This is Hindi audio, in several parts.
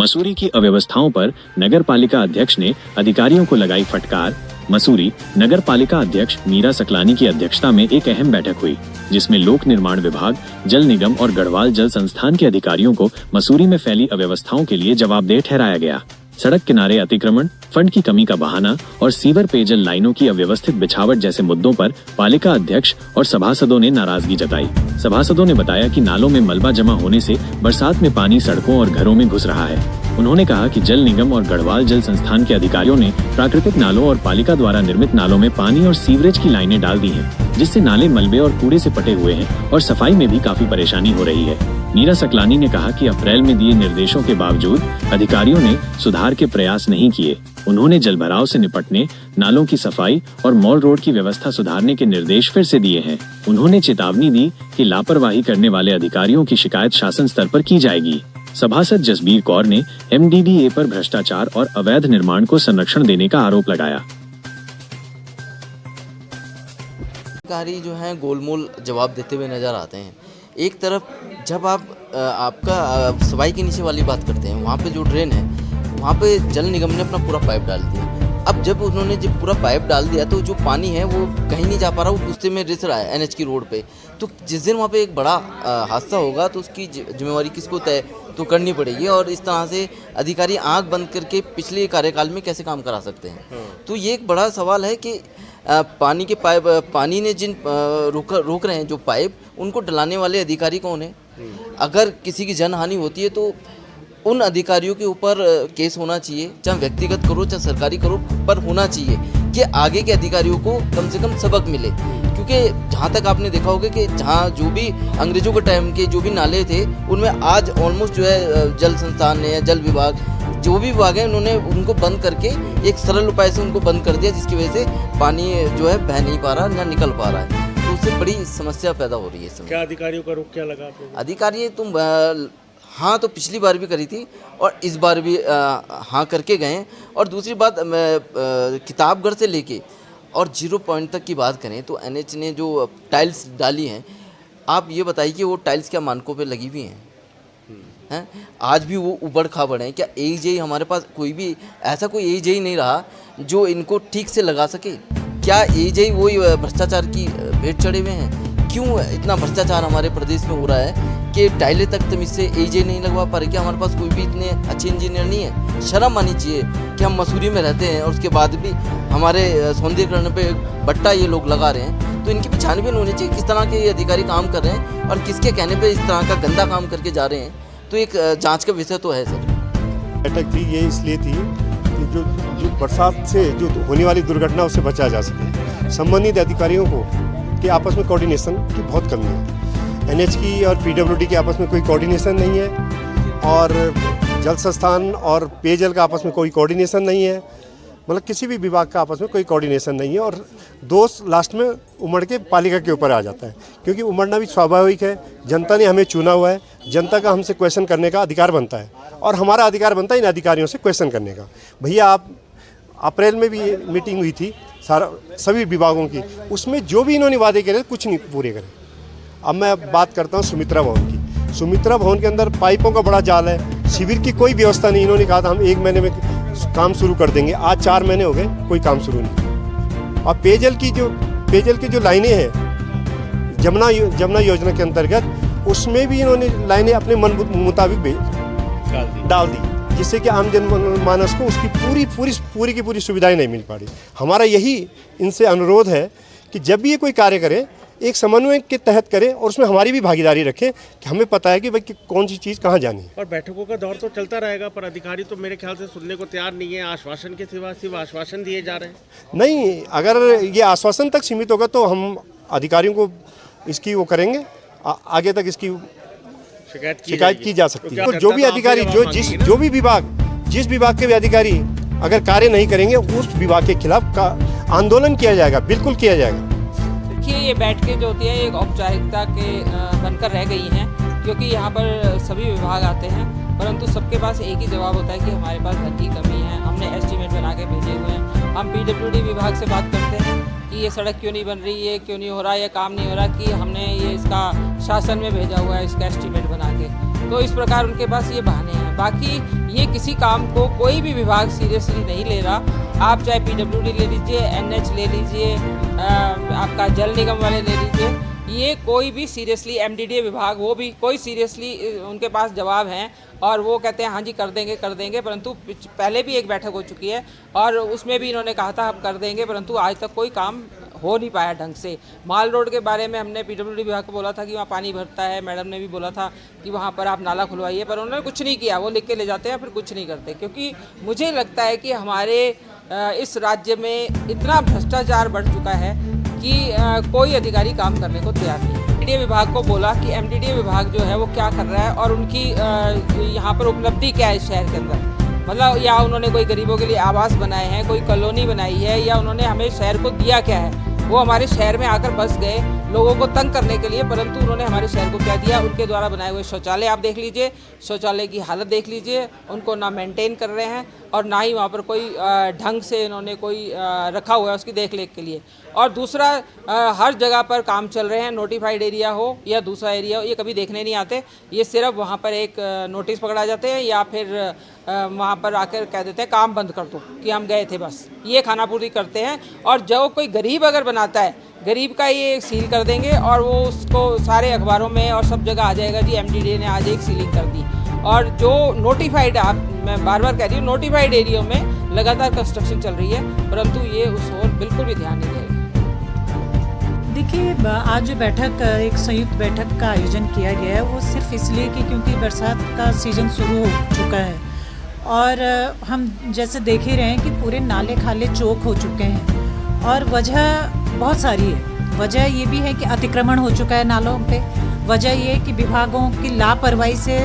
मसूरी की अव्यवस्थाओं पर नगर पालिका अध्यक्ष ने अधिकारियों को लगाई फटकार। मसूरी नगर पालिका अध्यक्ष मीरा सकलानी की अध्यक्षता में एक अहम बैठक हुई, जिसमें लोक निर्माण विभाग, जल निगम और गढ़वाल जल संस्थान के अधिकारियों को मसूरी में फैली अव्यवस्थाओं के लिए जवाबदेह ठहराया गया। सड़क किनारे अतिक्रमण, फंड की कमी का बहाना और सीवर पेयजल लाइनों की अव्यवस्थित बिछावट जैसे मुद्दों पर पालिका अध्यक्ष और सभासदों ने नाराजगी जताई। सभासदों ने बताया कि नालों में मलबा जमा होने से बरसात में पानी सड़कों और घरों में घुस रहा है। उन्होंने कहा कि जल निगम और गढ़वाल जल संस्थान के अधिकारियों ने प्राकृतिक नालों और पालिका द्वारा निर्मित नालों में पानी और सीवरेज की लाइनें डाल दी हैं, जिससे नाले मलबे और कूड़े से पटे हुए हैं और सफाई में भी काफी परेशानी हो रही है। मीरा सकलानी ने कहा कि अप्रैल में दिए निर्देशों के बावजूद अधिकारियों ने सुधार के प्रयास नहीं किए। उन्होंने जलभराव से निपटने, नालों की सफाई और मॉल रोड की व्यवस्था सुधारने के निर्देश फिर से दिए हैं। उन्होंने चेतावनी दी कि लापरवाही करने वाले अधिकारियों की शिकायत शासन स्तर पर की जाएगी। सभासद जसबीर कौर ने MDDA पर भ्रष्टाचार और अवैध निर्माण को संरक्षण देने का आरोप लगाया। अधिकारी जो हैं गोलमोल जवाब देते हुए नजर आते हैं। एक तरफ जब आप आपका सफाई के नीचे वाली बात करते हैं, वहाँ पे जो ड्रेन है वहाँ पे जल निगम ने अपना पूरा पाइप डाल दिया। अब जब उन्होंने जब पूरा पाइप डाल दिया तो जो पानी है वो कहीं नहीं जा पा रहा, वो कुश्ते में रिस रहा है NH की रोड पे। तो जिस दिन वहाँ पे एक बड़ा हादसा होगा तो उसकी जिम्मेवारी किसको तय तो करनी पड़ेगी। और इस तरह से अधिकारी आंख बंद करके पिछले कार्यकाल में कैसे काम करा सकते हैं। तो ये एक बड़ा सवाल है कि पानी के पाइप, पानी ने जिन रोक रहे हैं जो पाइप, उनको डलाने वाले अधिकारी कौन है। अगर किसी की जनहानि होती है तो उन अधिकारियों के ऊपर केस होना चाहिए, चाहे व्यक्तिगत करो चाहे सरकारी करो, पर होना चाहिए कि आगे के अधिकारियों को कम से कम सबक मिले। क्योंकि जहाँ तक आपने देखा होगा कि जहाँ जो भी अंग्रेजों के टाइम के जो भी नाले थे उनमें आज ऑलमोस्ट जो है जल संस्थान ने, जल विभाग, जो भी विभाग है, उन्होंने उनको बंद करके एक सरल उपाय से उनको बंद कर दिया, जिसकी वजह से पानी जो है बह नहीं पा रहा, ना निकल पा रहा है। तो उससे बड़ी समस्या पैदा हो रही है। क्या अधिकारियों का रुख क्या लगा? अधिकारी तुम हाँ तो पिछली बार भी करी थी और इस बार भी हाँ करके गए। और दूसरी बात, किताबगढ़ से लेके और 0 पॉइंट तक की बात करें तो NH ने जो टाइल्स डाली हैं, आप ये बताइए कि वो टाइल्स क्या मानकों पे लगी हुई हैं? आज भी वो उबड़ खाबड़ हैं। क्या AEJ हमारे पास कोई भी ऐसा कोई AEJ नहीं रहा जो इनको ठीक से लगा सके? क्या AEJ वही भ्रष्टाचार की भेंट चढ़े हुए हैं? क्यों इतना भ्रष्टाचार हमारे प्रदेश में हो रहा है कि टाइलें तक तमीज से AEJ नहीं लगवा पा रहे? क्या हमारे पास कोई भी इतने अच्छे इंजीनियर नहीं है? शर्म आनी चाहिए कि हम मसूरी में रहते हैं और उसके बाद भी हमारे सौंदर्यीकरण पे बट्टा ये लोग लगा रहे हैं। तो इनकी भी छानबीन होनी चाहिए, किस तरह के ये अधिकारी काम कर रहे हैं और किसके कहने पे इस तरह का गंदा काम करके जा रहे हैं। तो एक जांच का विषय तो है सर। बैठक थी ये इसलिए थी कि जो बरसात से जो होने वाली दुर्घटना उससे बचा जा सके। संबंधित अधिकारियों को कि आपस में कोऑर्डिनेशन की बहुत कमी है। NH की और PWD के आपस में कोई कोऑर्डिनेशन नहीं है और जल संस्थान और पेयजल का आपस में कोई कोऑर्डिनेशन नहीं है। मतलब किसी भी विभाग का आपस में कोई कोऑर्डिनेशन नहीं है और दोष लास्ट में उमड़ के पालिका के ऊपर आ जाता है, क्योंकि उमड़ना भी स्वाभाविक है। जनता ने हमें चुना हुआ है, जनता का हमसे क्वेश्चन करने का अधिकार बनता है और हमारा अधिकार बनता है इन अधिकारियों से क्वेश्चन करने का। भैया आप अप्रैल में भी मीटिंग हुई थी सभी विभागों की, उसमें जो भी इन्होंने वादे करे कुछ नहीं पूरे करे। अब मैं बात करता हूँ सुमित्रा भवन की। सुमित्रा भवन के अंदर पाइपों का बड़ा जाल है, शिविर की कोई व्यवस्था नहीं। इन्होंने कहा था हम 1 महीने में काम शुरू कर देंगे, आज 4 महीने हो गए, कोई काम शुरू नहीं। और पेयजल की जो लाइनें हैं जमुना योजना के अंतर्गत, उसमें भी इन्होंने लाइनें अपने मन मुताबिक डाल दी, जिससे कि आम जनमानस को उसकी पूरी की पूरी सुविधाएं नहीं मिल पा रही। हमारा यही इनसे अनुरोध है कि जब भी ये कोई कार्य करे एक समन्वय के तहत करें और उसमें हमारी भी भागीदारी रखें कि हमें पता है कि भाई कौन सी चीज़ कहाँ जानी है। और बैठकों का दौर तो चलता रहेगा, पर अधिकारी तो मेरे ख्याल से सुनने को तैयार नहीं है। आश्वासन के सिवा सिर्फ आश्वासन दिए जा रहे हैं। नहीं, अगर ये आश्वासन तक सीमित होगा तो हम अधिकारियों को इसकी वो करेंगे, आगे तक इसकी शिकायत की जा सकती है। तो जो भी अधिकारी जिस विभाग के भी अधिकारी अगर कार्य नहीं करेंगे उस विभाग के खिलाफ का आंदोलन किया जाएगा, बिल्कुल किया जाएगा। देखिए, ये बैठकें जो होती है एक औपचारिकता के बनकर रह गई हैं, क्योंकि यहाँ पर सभी विभाग आते हैं, परंतु सबके पास एक ही जवाब होता है कि हमारे पास धन की कमी है, हमने एस्टीमेट बना के भेजे हुए हैं। हम PWD विभाग से बात करते हैं कि ये सड़क क्यों नहीं बन रही, ये क्यों नहीं हो रहा, ये काम नहीं हो रहा, कि हमने ये इसका शासन में भेजा हुआ है इसका एस्टीमेट बना के। तो इस प्रकार उनके पास ये बहाने हैं। बाकी ये किसी काम को कोई भी विभाग सीरियसली नहीं ले रहा। आप चाहे पीडब्ल्यूडी ले लीजिए, एनएच ले लीजिए, आपका जल निगम वाले ले लीजिए, ये कोई भी सीरियसली, एमडीडीए विभाग वो भी कोई सीरियसली उनके पास जवाब हैं और वो कहते हैं हाँ जी कर देंगे, परंतु पहले भी एक बैठक हो चुकी है और उसमें भी इन्होंने कहा था हम कर देंगे, परंतु आज तक कोई काम हो नहीं पाया ढंग से। माल रोड के बारे में हमने पीडब्ल्यूडी विभाग को बोला था कि वहाँ पानी भरता है, मैडम ने भी बोला था कि वहाँ पर आप नाला खुलवाइए, पर उन्होंने कुछ नहीं किया। वो लिख के ले जाते हैं फिर कुछ नहीं करते, क्योंकि मुझे लगता है कि हमारे इस राज्य में इतना भ्रष्टाचार बढ़ चुका है कि कोई अधिकारी काम करने को तैयार नहीं है। एमडीडीए विभाग को बोला कि एमडीडीए विभाग जो है वो क्या कर रहा है और उनकी यहाँ पर उपलब्धि क्या है इस शहर के अंदर, मतलब या उन्होंने कोई गरीबों के लिए आवास बनाए हैं, कोई कॉलोनी बनाई है, या उन्होंने हमें शहर को दिया क्या है। वो हमारे शहर में आकर बस गए लोगों को तंग करने के लिए, परंतु उन्होंने हमारे शहर को क्या दिया। उनके द्वारा बनाए हुए शौचालय आप देख लीजिए, शौचालय की हालत देख लीजिए, उनको ना मेंटेन कर रहे हैं और ना ही वहाँ पर कोई ढंग से इन्होंने कोई रखा हुआ है उसकी देखरेख के लिए। और दूसरा, हर जगह पर काम चल रहे हैं, नोटिफाइड एरिया हो या दूसरा एरिया हो, ये कभी देखने नहीं आते। ये सिर्फ वहाँ पर एक नोटिस पकड़ा जाते हैं या फिर वहाँ पर आकर कह देते हैं काम बंद कर दो कि हम गए थे, बस ये खानापूर्ति करते हैं। और जो कोई गरीब अगर बनाता है, गरीब का ये सील कर देंगे और वो उसको सारे अखबारों में और सब जगह आ जाएगा जी एमडीडीए ने आज एक सीलिंग कर दी। और जो नोटिफाइड, आप मैं बार बार कह रही हूँ, नोटिफाइड एरिया में लगातार कंस्ट्रक्शन चल रही है, परंतु ये उस ओर बिल्कुल भी ध्यान नहीं दे रही। देखिए, आज जो बैठक, एक संयुक्त बैठक का आयोजन किया गया है वो सिर्फ इसलिए कि क्योंकि बरसात का सीज़न शुरू हो चुका है और हम जैसे देख ही रहे हैं कि पूरे नाले खाले चौक हो चुके हैं और वजह बहुत सारी है। वजह ये भी है कि अतिक्रमण हो चुका है नालों पे, वजह ये है कि विभागों की लापरवाही से,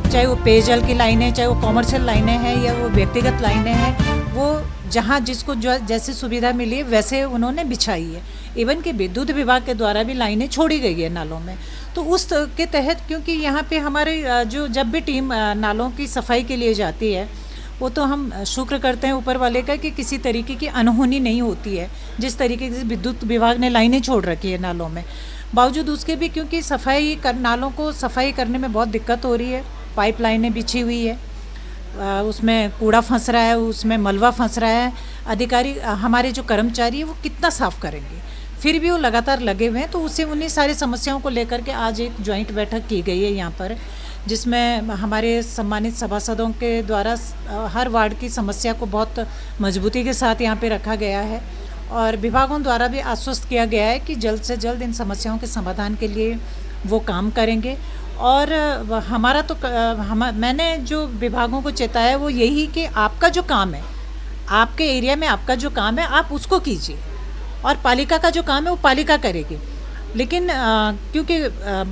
चाहे वो पेयजल की लाइनें, चाहे वो कॉमर्शियल लाइनें हैं या वो व्यक्तिगत लाइनें हैं, वो जहाँ जिसको जो जैसी सुविधा मिली है वैसे उन्होंने बिछाई है। इवन कि विद्युत विभाग के द्वारा भी लाइनें छोड़ी गई है नालों में। तो उस के तहत, क्योंकि यहाँ पे हमारे जो जब भी टीम नालों की सफाई के लिए जाती है, वो तो हम शुक्र करते हैं ऊपर वाले का कि किसी तरीके की अनहोनी नहीं होती है। जिस तरीके से विद्युत विभाग ने लाइनें छोड़ रखी है नालों में, बावजूद उसके भी क्योंकि नालों को सफाई करने में बहुत दिक्कत हो रही है। पाइप लाइनें बिछी हुई है, उसमें कूड़ा फंस रहा है, उसमें मलबा फंस रहा है। अधिकारी, हमारे जो कर्मचारी है वो कितना साफ़ करेंगे, फिर भी वो लगातार लगे हुए हैं। तो उससे उन्हीं सारी समस्याओं को लेकर के आज एक ज्वाइंट बैठक की गई है यहाँ पर, जिसमें हमारे सम्मानित सभासदों के द्वारा हर वार्ड की समस्या को बहुत मजबूती के साथ यहाँ पे रखा गया है और विभागों द्वारा भी आश्वस्त किया गया है कि जल्द से जल्द इन समस्याओं के समाधान के लिए वो काम करेंगे। और हमारा तो मैंने जो विभागों को चेताया वो यही कि आपका जो काम है, आपके एरिया में आपका जो काम है आप उसको कीजिए और पालिका का जो काम है वो पालिका करेगी। लेकिन क्योंकि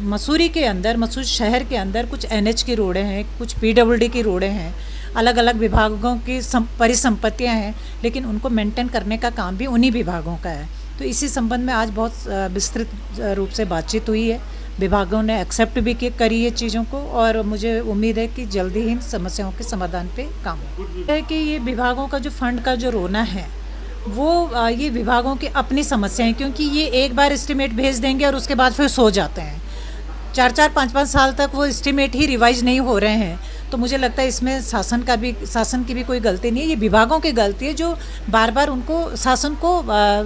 मसूरी के अंदर, मसूरी शहर के अंदर कुछ एनएच की रोडें हैं, कुछ पीडब्ल्यूडी की रोडें हैं, अलग अलग विभागों की परिसंपत्तियां हैं, लेकिन उनको मेंटेन करने का काम भी उन्हीं विभागों का है। तो इसी संबंध में आज बहुत विस्तृत रूप से बातचीत हुई है। विभागों ने एक्सेप्ट भी करी है चीज़ों को और मुझे उम्मीद है कि जल्दी ही इन समस्याओं के समाधान पे काम है। कि ये विभागों का जो फंड का जो रोना है वो ये विभागों की अपनी समस्याएं, क्योंकि ये एक बार एस्टीमेट भेज देंगे और उसके बाद फिर सो जाते हैं। 4-4, 5-5 साल तक वो एस्टीमेट ही रिवाइज नहीं हो रहे हैं। तो मुझे लगता है इसमें शासन की भी कोई गलती नहीं है, ये विभागों की गलती है जो बार बार उनको शासन को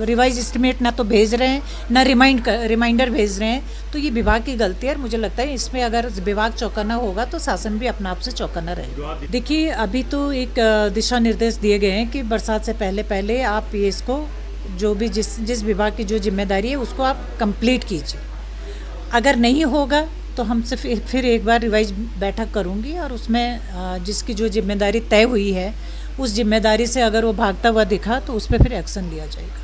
रिवाइज एस्टीमेट ना तो भेज रहे हैं, ना रिमाइंडर भेज रहे हैं। तो ये विभाग की गलती है और मुझे लगता है इसमें अगर विभाग चौकन्ना होगा तो शासन भी अपना आप से चौकन्ना रहेगा। देखिए, अभी तो एक दिशा निर्देश दिए गए हैं कि बरसात से पहले आप ये इसको जो भी जिस विभाग की जो जिम्मेदारी है उसको आप कंप्लीट कीजिए। अगर नहीं होगा तो हमसे फिर एक बार रिवाइज बैठक करूंगी और उसमें जिसकी जो जिम्मेदारी तय हुई है उस जिम्मेदारी से अगर वो भागता हुआ दिखा तो उस पर फिर एक्शन लिया जाएगा।